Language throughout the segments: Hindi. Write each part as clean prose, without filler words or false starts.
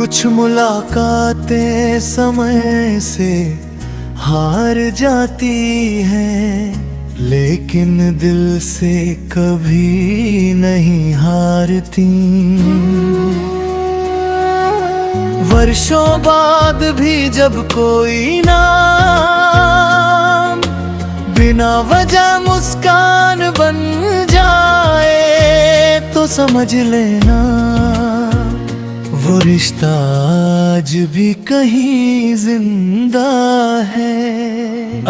कुछ मुलाकातें समय से हार जाती हैं, लेकिन दिल से कभी नहीं हारती। वर्षों बाद भी जब कोई नाम बिना वजह मुस्कान बन जाए तो समझ लेना वो रिश्ता आज भी कहीं जिंदा है।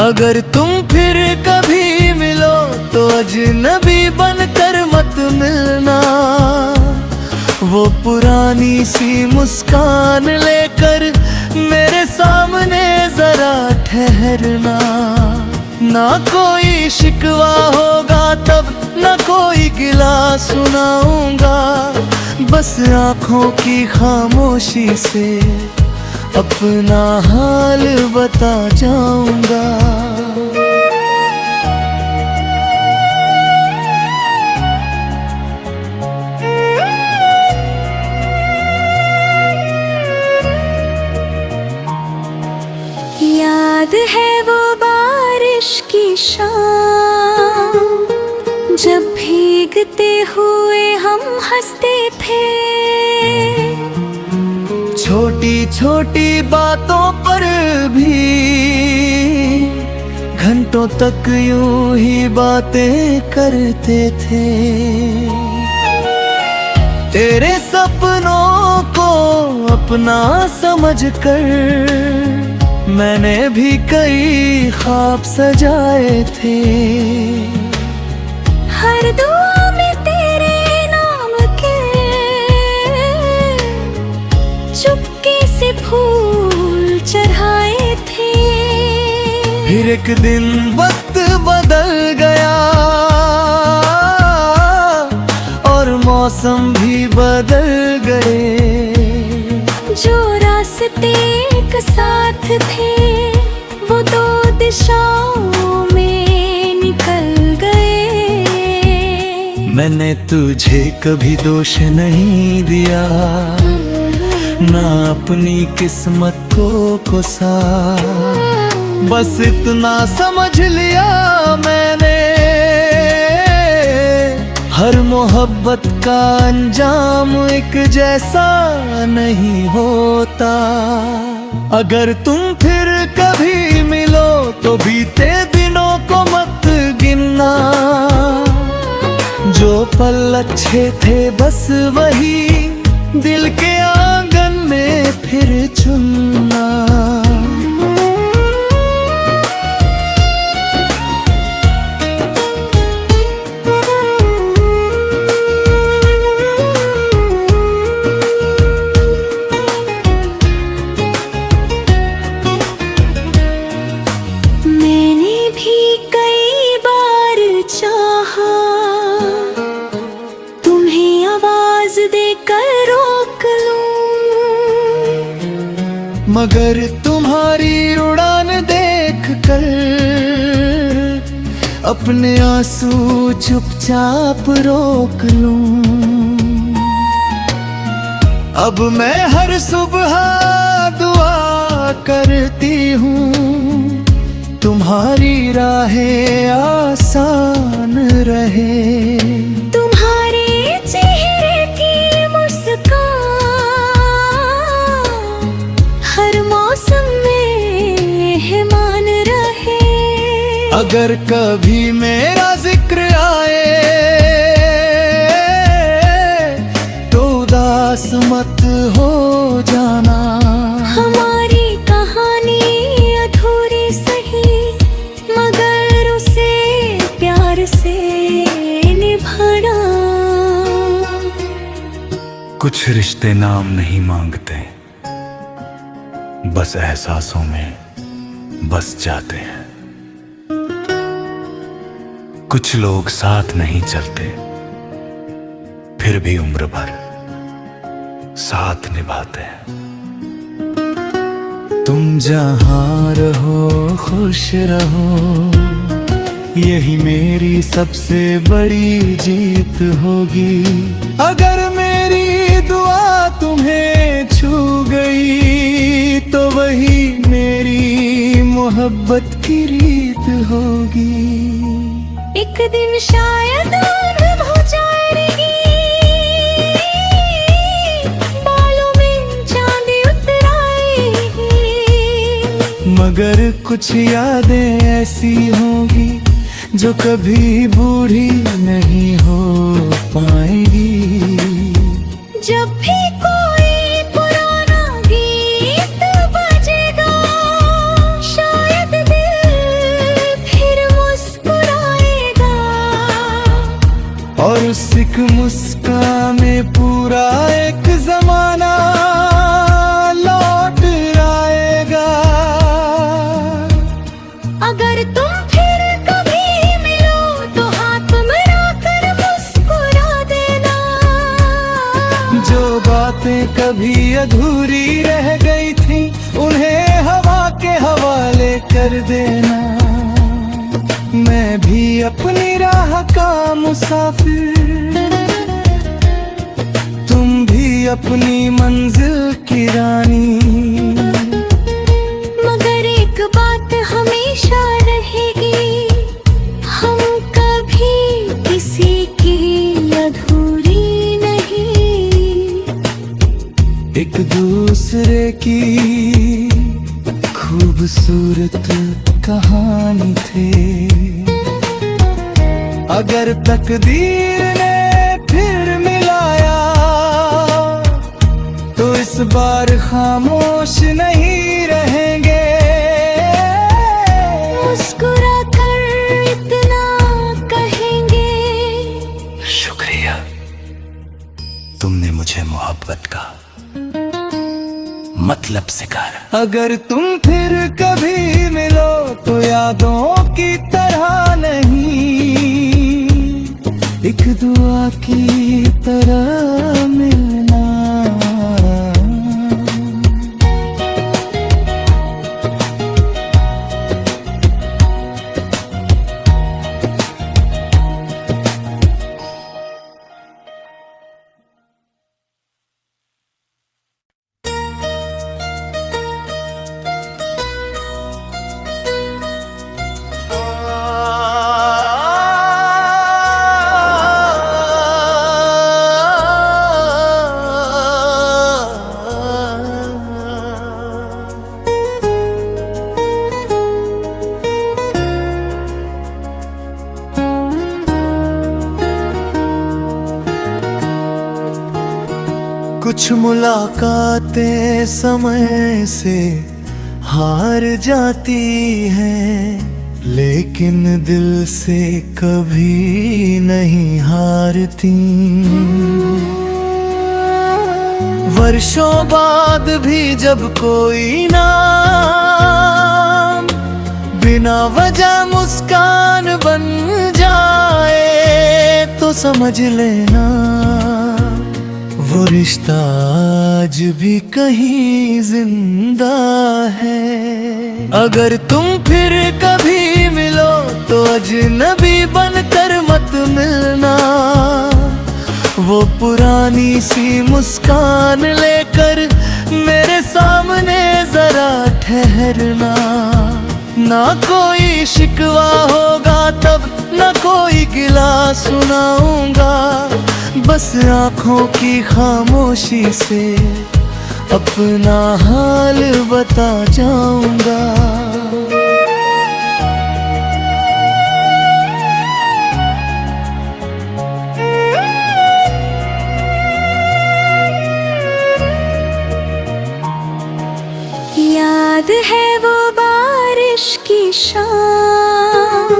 अगर तुम फिर कभी मिलो तो अजनबी बनकर मत मिलना, वो पुरानी सी मुस्कान लेकर मेरे सामने जरा ठहरना। ना कोई शिकवा होगा तब, ना कोई गिला सुनाऊंगा, बस आँखों की खामोशी से अपना हाल बता जाऊंगा। याद है वो बारिश की शाम, जब भीगते हुए हम हंसते थे। छोटी छोटी बातों पर भी घंटों तक यूं ही बातें करते थे। तेरे सपनों को अपना समझकर मैंने भी कई ख्वाब सजाए थे। हर दुआ में तेरे नाम के चुपके से फूल चढ़ाए थे। फिर एक दिन वक्त बदल गया और मौसम भी बदल गए। जो रास्ते एक साथ थे वो दो दिशाओं में निकल गए। मैंने तुझे कभी दोष नहीं दिया, ना अपनी किस्मत को कोसा, बस इतना समझ लिया मैंने, हर मोहब्बत का अंजाम एक जैसा नहीं होता। अगर तुम फिर कभी मिलो तो बीते दिनों को मत गिनना, जो पल अच्छे थे बस वही दिल के आंगन में फिर चुनना। तुम्हें आवाज देकर रोक लूं, मगर तुम्हारी उड़ान देख कर अपने आंसू चुपचाप रोक लूं। अब मैं हर सुबह दुआ करती हूँ तुम्हारी राहें आसान रहे। तुम्हारे चेहरे की मुस्कान हर मौसम में मेहमान रहे। अगर कभी मेरा जिक्र आए तो उदास मत हो जाना। हमारी कहानी अधूरी सही, मगर उसे प्यार से निभाना। कुछ रिश्ते नाम नहीं मांगते, बस एहसासों में बस जाते हैं। कुछ लोग साथ नहीं चलते, फिर भी उम्र भर साथ निभाते हैं। तुम जहाँ रहो खुश रहो, यही मेरी सबसे बड़ी जीत होगी। अगर मेरी दुआ तुम्हें छू छू गई तो वही मेरी मोहब्बत की रीत होगी। एक दिन शायद आंध हो जाएगी, बालों में चांदी उतर आएगी, मगर कुछ यादें ऐसी होंगी जो कभी बूढ़ी नहीं हो पाएगी। जब भी कोई पुराना गीत बजेगा, शायद दिल फिर मुस्कुराएगा, और उस एक मुस्कान में पूरा एक जमाना लौट आएगा। अगर तुम फिर कभी मिलो तो हाथ मिलाकर मुस्कुरा देना। जो बातें कभी अधूरी रह गई थी उन्हें हवा के हवाले कर देना। मैं भी अपनी राह का मुसाफिर, तुम भी अपनी मंजिल की रानी। मगर एक बात हमेशा रहेगी, हम कभी किसी की अधूरी नहीं। एक दूसरे की खूबसूरत कहानी थे। अगर तकदीर ने फिर मिलाया तो इस बार खामोश नहीं रहेंगे। मुस्कुरा कर इतना कहेंगे, शुक्रिया, तुमने मुझे मोहब्बत का मतलब सिखाया। अगर तुम फिर कभी मिलो तो यादों की तरह नहीं, एक दुआ की तरह मिलना। कुछ मुलाकातें समय से हार जाती हैं, लेकिन दिल से कभी नहीं हारती। वर्षों बाद भी जब कोई नाम बिना वजह मुस्कान बन जाए तो समझ लेना वो रिश्ता आज भी कहीं जिंदा है। अगर तुम फिर कभी मिलो तो अजनबी बनकर मत मिलना, वो पुरानी सी मुस्कान लेकर मेरे सामने जरा ठहरना। ना कोई शिकवा होगा तब, ना कोई गिला सुनाऊंगा, बस आँखों की खामोशी से अपना हाल बता जाऊंगा। याद है वो बारिश की शाम,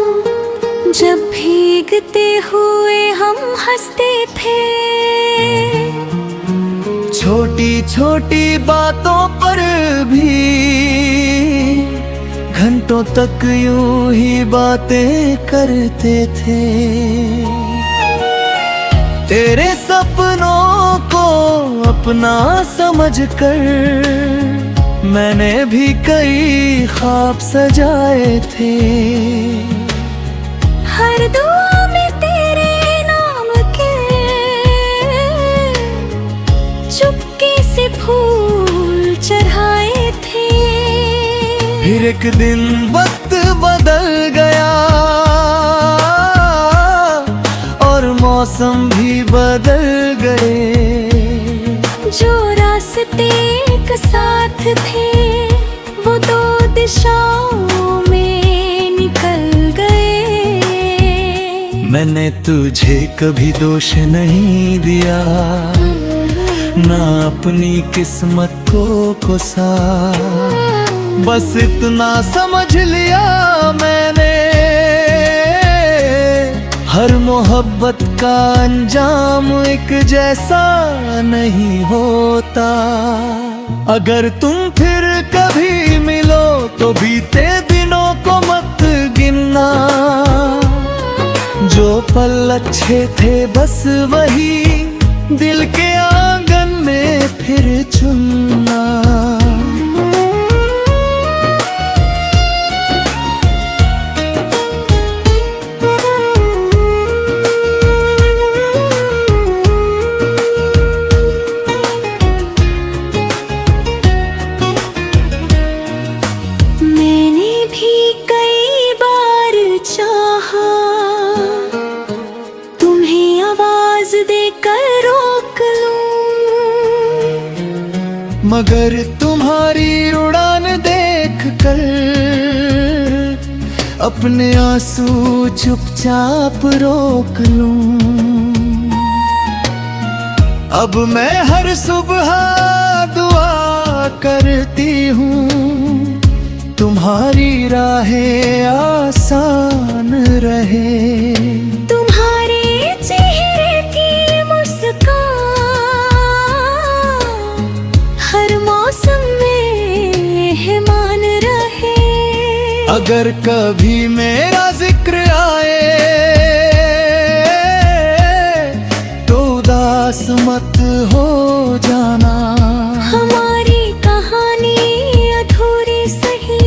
जब भीगते हुए हम हंसते थे। छोटी छोटी बातों पर भी घंटों तक यूं ही बातें करते थे। तेरे सपनों को अपना समझकर मैंने भी कई ख्वाब सजाए थे। हर दुआ में तेरे नाम के चुपके से फूल फिर एक दिन वक्त बदल गया और मौसम भी बदल गए। जो रास्ते एक साथ थे वो दो दिशाओं में निकल गए। मैंने तुझे कभी दोष नहीं दिया, ना अपनी किस्मत को कोसा। बस इतना समझ लिया मैंने, हर मोहब्बत का अंजाम एक जैसा नहीं होता। अगर तुम फिर कभी मिलो तो बीते दिनों को मत गिनना। जो पल अच्छे थे बस वही दिल के आंगन में फिर चुनना। मैंने भी कई बार चाहा तुम्हें आवाज देकर रोक लूं, मगर तुम्हारी उड़ान देख कर अपने आंसू चुपचाप रोक लूं। अब मैं हर सुबह दुआ करती हूँ तुम्हारी राहें आसान रहे। तुम्हारे चेहरे की मुस्कान हर मौसम में मेहमान रहे। अगर कभी मेरा जिक्र आए तो उदास मत हो जाना। हमारी कहानी अधूरी सही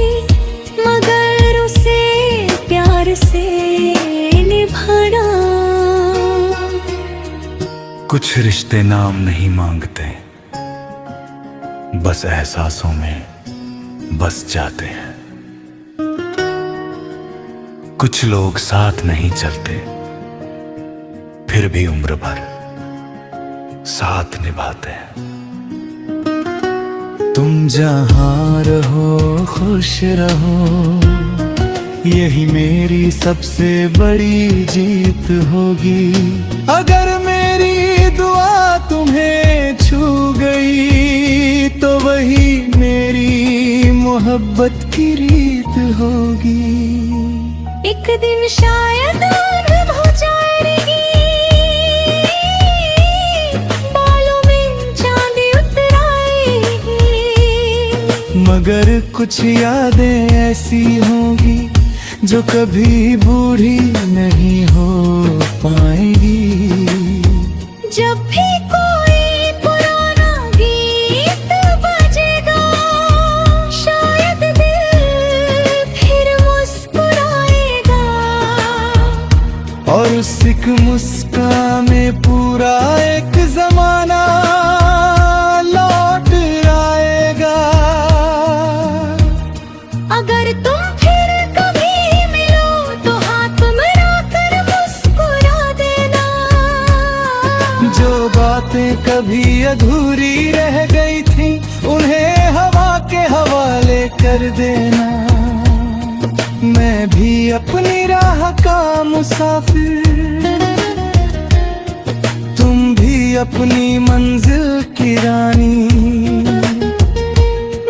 मगर उसे प्यार से निभाना। कुछ रिश्ते नाम नहीं मांगते, बस एहसासों में बस जाते हैं। कुछ लोग साथ नहीं चलते, फिर भी उम्र भर साथ निभाते हैं। तुम जहाँ रहो खुश रहो, यही मेरी सबसे बड़ी जीत होगी। अगर मेरी दुआ तुम्हें छू गई तो वही मेरी मोहब्बत की रीत होगी। एक दिन शायद अनुभव हो जाएगी, बालों में चांदी उतर आएगी। मगर कुछ यादें ऐसी होंगी जो कभी बूढ़ी नहीं हो पाएगी। जब भी कोई पुराना गीत बजेगा शायद दिल फिर मुस्कुराएगा। और उस एक मुस्कान में पूरा एक जमाना लौट आएगा। अगर तुम फिर कभी मिलो तो हाथ मिलाकर मुस्कुरा देना। जो बातें कभी अधूरी रह गई थी उन्हें हवा के हवाले कर देना। मैं भी अपनी राह का मुसाफिर, तुम भी अपनी मंजिल की रानी।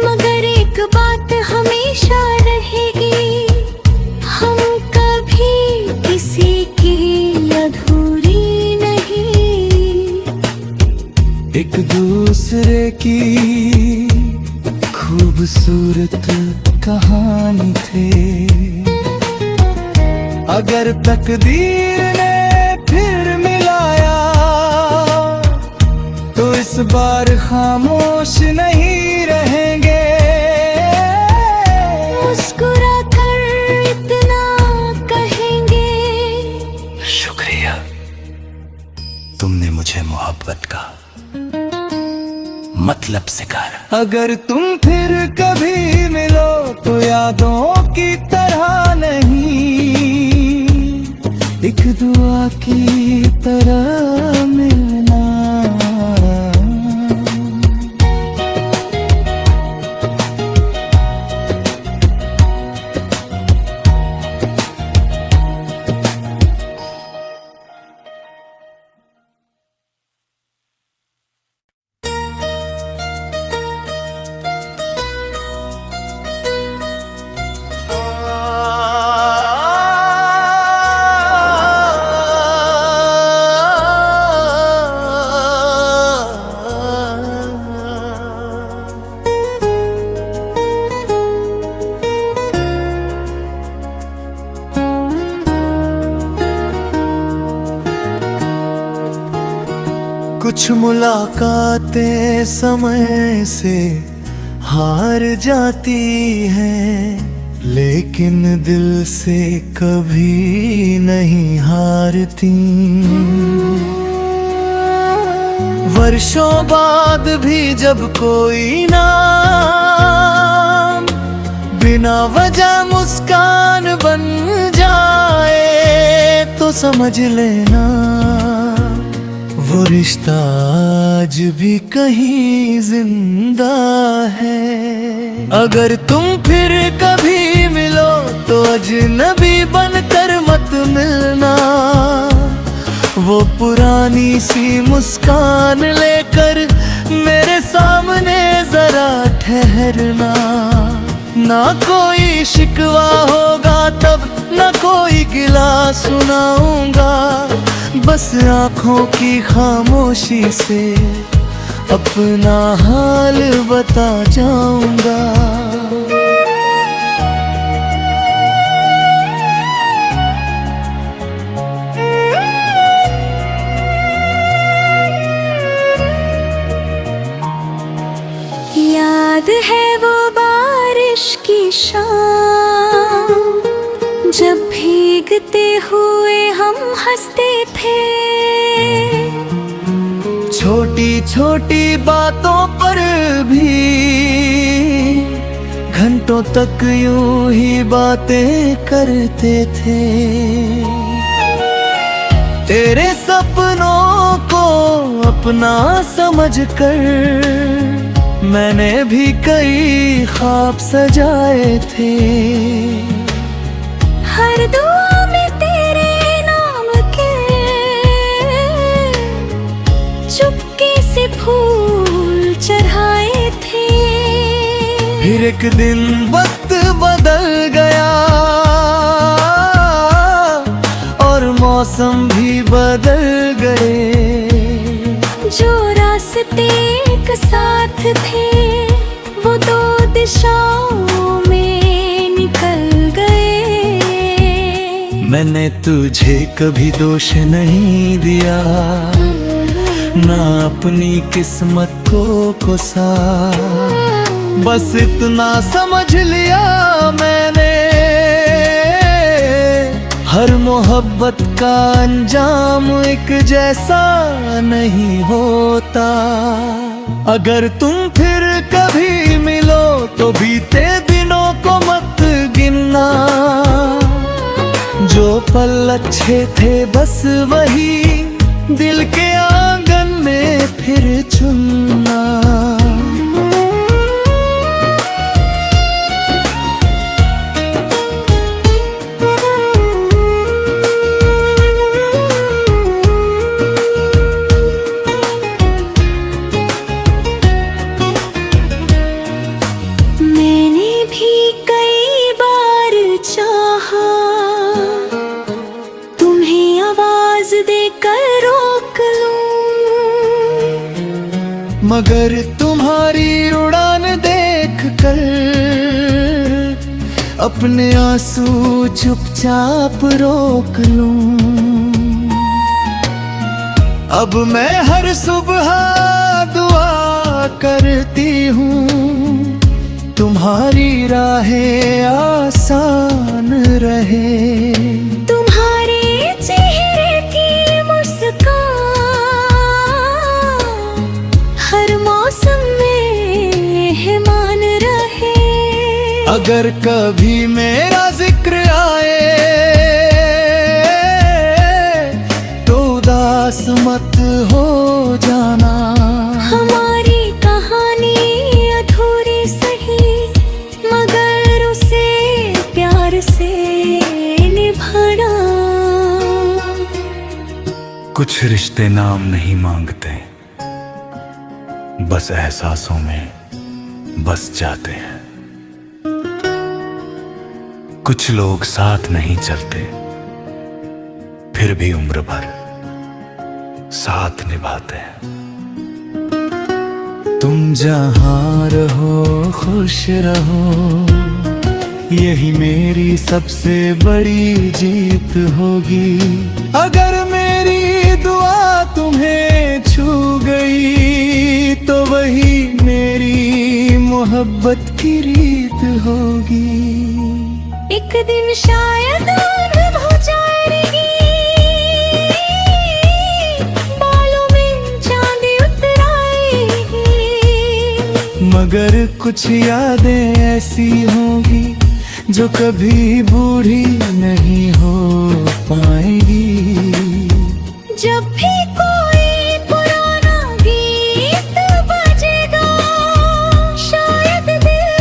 मगर एक बात हमेशा रहेगी, हम कभी किसी की अधूरी नहीं। एक दूसरे की खूबसूरत कहानी थे। अगर तकदीर ने फिर मिलाया तो इस बार खामोश नहीं रहेंगे। मुस्कुरा कर इतना कहेंगे, शुक्रिया, तुमने मुझे मोहब्बत का मतलब सिखाया। अगर तुम फिर कभी मिलो तो यादों की तरह नहीं, एक दुआ की तरह मिलना। कुछ मुलाकातें समय से हार जाती हैं, लेकिन दिल से कभी नहीं हारती। वर्षों बाद भी जब कोई नाम बिना वजह मुस्कान बन जाए, तो समझ लेना वो रिश्ता आज भी कहीं जिंदा है। अगर तुम फिर कभी मिलो तो अजनबी बनकर मत मिलना, वो पुरानी सी मुस्कान लेकर मेरे सामने जरा ठहरना। ना कोई शिकवा होगा तब, ना कोई गिला सुनाऊंगा, बस आँखों की खामोशी से अपना हाल बता जाऊंगा। याद है वो बारिश की शाम, जब भीगते हुए हम हंसते थे। छोटी छोटी बातों पर भी घंटों तक यूं ही बातें करते थे। तेरे सपनों को अपना समझकर मैंने भी कई ख्वाब सजाए थे। हर दुआ में तेरे नाम के चुपके से फूल चढ़ाए थे। फिर एक दिन वक्त बदल गया और मौसम भी बदल गए। जो रास्ते एक साथ थे वो दो दिशाओं में निकल गए। मैंने तुझे कभी दोष नहीं दिया, ना अपनी किस्मत को कोसा, बस इतना समझ लिया मैंने, हर मोहब्बत का अंजाम एक जैसा नहीं होता। अगर तुम फिर कभी मिलो तो बीते दिनों को मत गिनना, जो पल अच्छे थे बस वही दिल के आंगन में फिर चुनना। मगर तुम्हारी उड़ान देख कर अपने आंसू चुपचाप रोक लूं। अब मैं हर सुबह दुआ करती हूँ, तुम्हारी राहें आसान रहे। तुम्हारे चेहरे की मुस्कान हर मौसम में मेहमान रहे। अगर कभी मेरा जिक्र आए तो उदास मत हो जाना। हमारी कहानी अधूरी सही, मगर उसे प्यार से निभाना। कुछ रिश्ते नाम नहीं मांगते, बस एहसासों में बस जाते हैं। कुछ लोग साथ नहीं चलते, फिर भी उम्र भर साथ निभाते हैं। तुम जहाँ रहो खुश रहो, यही मेरी सबसे बड़ी जीत होगी। अगर मेरी दुआ तुम्हें छू गई तो वही मेरी मोहब्बत की रीत होगी। एक दिन शायद आंध हो जाएगी, बालों में चांदी उतर आएगी, मगर कुछ यादें ऐसी होंगी जो कभी बूढ़ी नहीं हो पाएगी। जब भी कोई पुराना गीत बजेगा, शायद दिल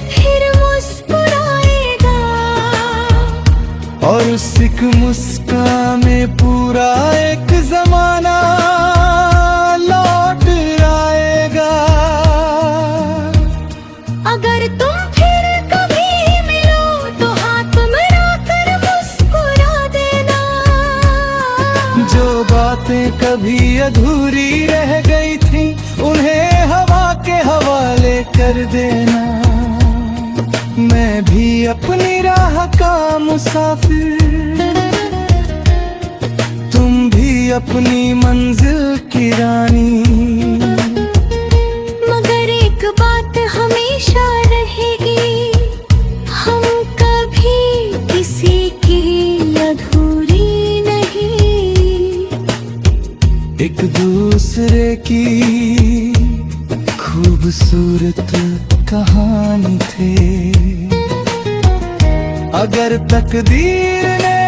फिर मुस्कुराएगा, और उस एक मुस्कान में पूरा एक जमाना लौट आएगा। अगर तुम फिर कभी मिलो तो हाथ मिलाकर मुस्कुरा देना। जो बातें कभी अधूरी रह गई थी उन्हें हवा के हवाले कर देना। मैं भी अपनी राह का मुसाफिर, तुम भी अपनी मंजिल की रानी। मगर एक बात हमेशा रहेगी, हम कभी किसी की अधूरी नहीं। एक दूसरे की खूबसूरत कहानी थे। अगर तकदीर ने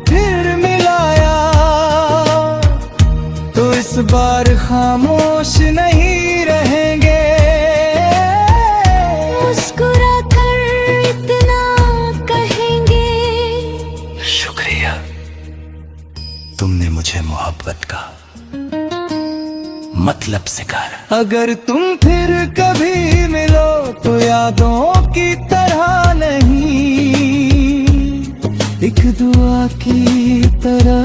फिर मिलाया तो इस बार खामोश नहीं रहेंगे। मुस्कुरा कर इतना कहेंगे, शुक्रिया, तुमने मुझे मोहब्बत का मतलब सिखाया। अगर तुम फिर कभी मिलो तो यादों की तरह नहीं, एक दुआ की तरह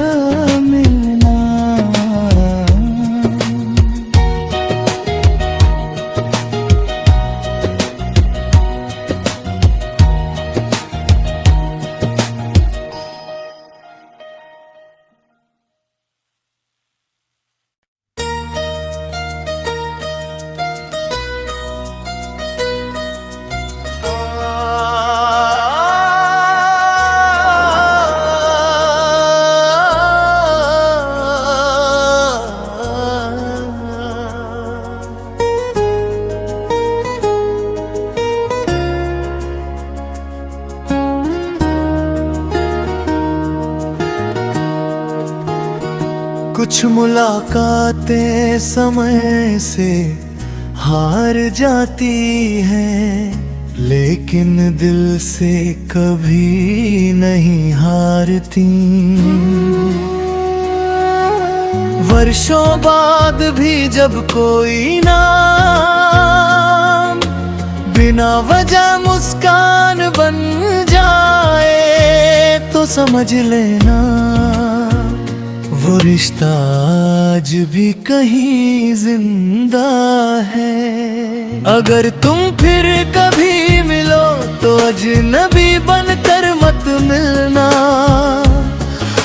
मिलना। कुछ मुलाकातें समय से हार जाती हैं, लेकिन दिल से कभी नहीं हारती। वर्षों बाद भी जब कोई नाम बिना वजह मुस्कान बन जाए तो समझ लेना वो रिश्ता आज भी कहीं जिंदा है। अगर तुम फिर कभी मिलो तो अजनबी बनकर मत मिलना,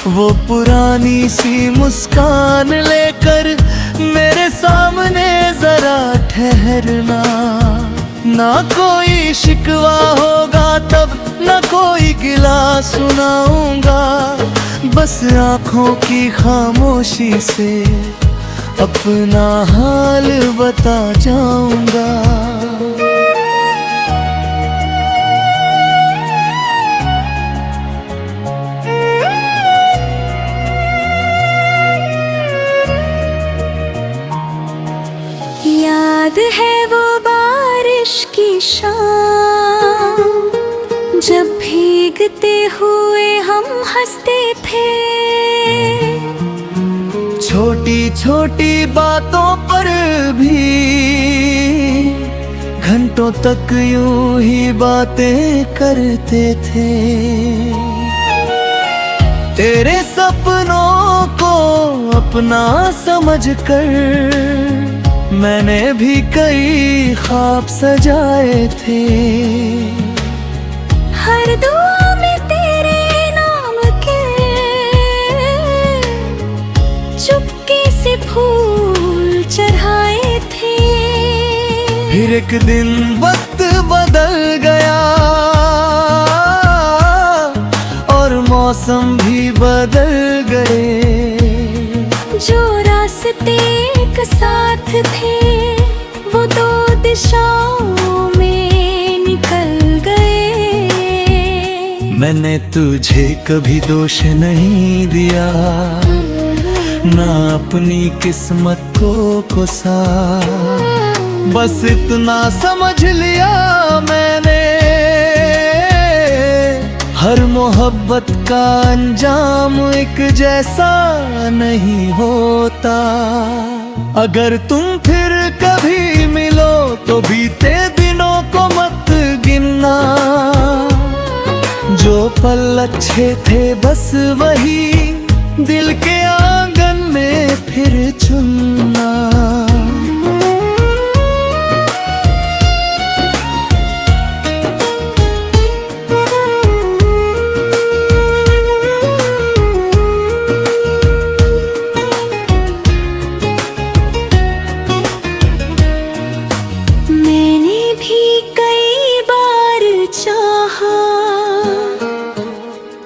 वो पुरानी सी मुस्कान लेकर मेरे सामने जरा ठहरना। ना कोई शिकवा होगा तब, ना कोई गिला सुनाऊंगा, बस आँखों की खामोशी से अपना हाल बता जाऊंगा। जब भीगते हुए हम हंसते थे, छोटी छोटी बातों पर भी घंटों तक यूं ही बातें करते थे। तेरे सपनों को अपना समझकर मैंने भी कई ख्वाब सजाए थे। हर दुआ में तेरे नाम के चुपके से फूल चढ़ाए थे। फिर एक दिन वक्त बदल गया और मौसम भी बदल गए। जो रास्ते एक साथ थे वो दो दिशाओं में निकल गए। मैंने तुझे कभी दोष नहीं दिया, ना अपनी किस्मत को कोसा। बस इतना समझ लिया मैंने, हर मोहब्बत का अंजाम एक जैसा नहीं होता। अगर तुम फिर कभी मिलो तो बीते दिनों को मत गिनना। जो पल अच्छे थे बस वही दिल के आंगन में फिर चुनना।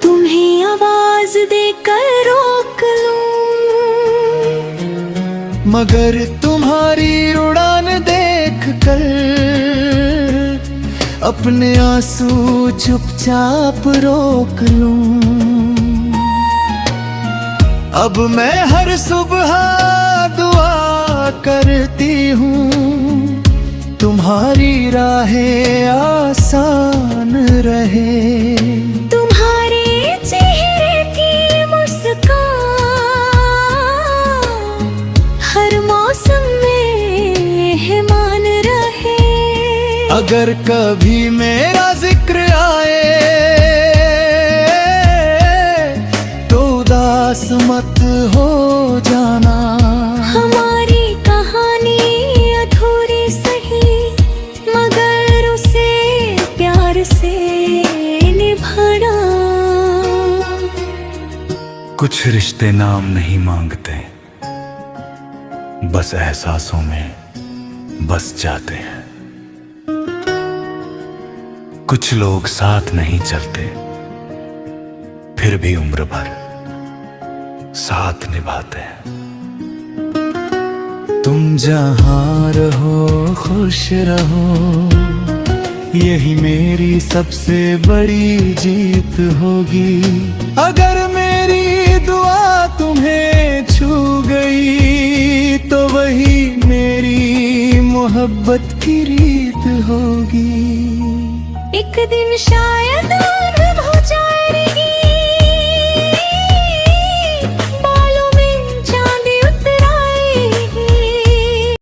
तुम्हें आवाज देकर रोक लूं, मगर तुम्हारी उड़ान देख कर अपने आंसू चुपचाप रोक लूं। अब मैं हर सुबह दुआ करती हूँ, तुम्हारी राहें आसान रहे। तुम्हारे चेहरे की मुस्कान हर मौसम में मेहमान रहे। अगर कभी मेरा जिक्र आए तो उदास मत हो जाना। हमारी कहानी अधूरी सही मगर उसे प्यार से निभाना। कुछ रिश्ते नाम नहीं मांगते, बस एहसासों में बस जाते हैं। कुछ लोग साथ नहीं चलते, फिर भी उम्र भर साथ निभाते हैं। तुम जहां रहो खुश रहो, यही मेरी सबसे बड़ी जीत होगी। अगर मेरी दुआ तुम्हें छू गई तो वही मेरी मोहब्बत की रीत होगी। एक दिन शायद